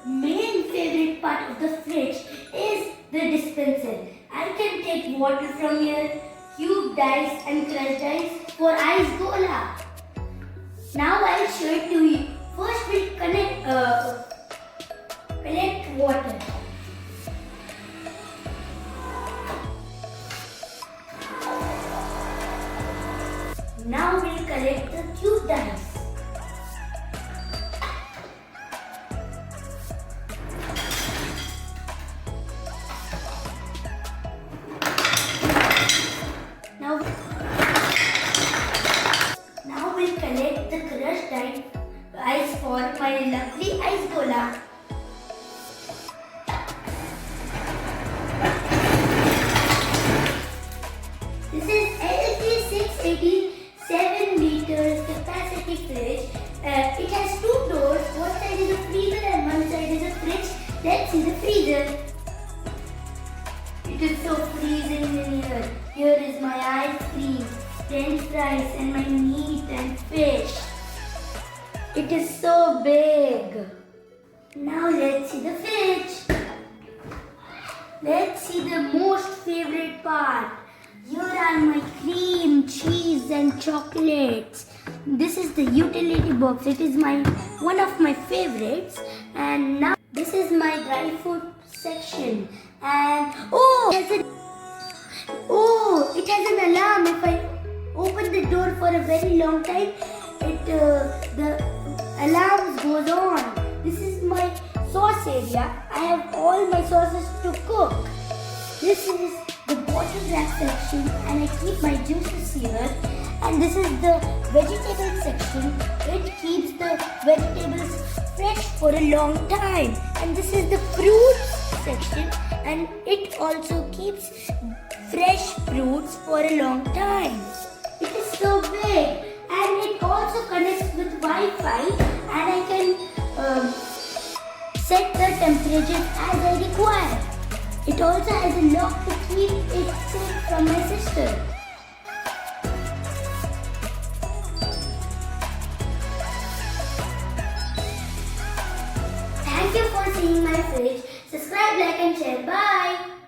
main favorite part of the fridge is the dispenser. I can take water from here, cubed ice and crushed ice for ice gola. Now I'll show it to you. First we'll connect water. Now we'll collect the cubed ice. Now we'll collect the crushed ice for my lovely ice gola. This is LG680 7-liter capacity fridge. It has two doors. One side is a freezer and one side is a fridge. Let's see the freezer. It is so freezing in here. Here is my ice cream, french fries and my meat and fish. It is so big. Now let's see the fridge. Let's see the most favorite part. Here are my cream, cheese and chocolates. This is the utility box. It is one of my favorites. And now this is my dry food section. And it has an alarm. If I open the door for a very long time, the alarm goes on. This is my sauce area. I have all my sauces to cook. This is the bottle wrap section and I keep my juices here. And this is the vegetable section. It keeps the vegetables fresh for a long time. And this is the fruits section and it also keeps fresh fruits for a long time. It is so big and it also connects with Wi-Fi and I can set the temperature as I require. It also has a lock to keep it safe from my sister. Thank you for seeing my fridge. Subscribe, like and share. Bye.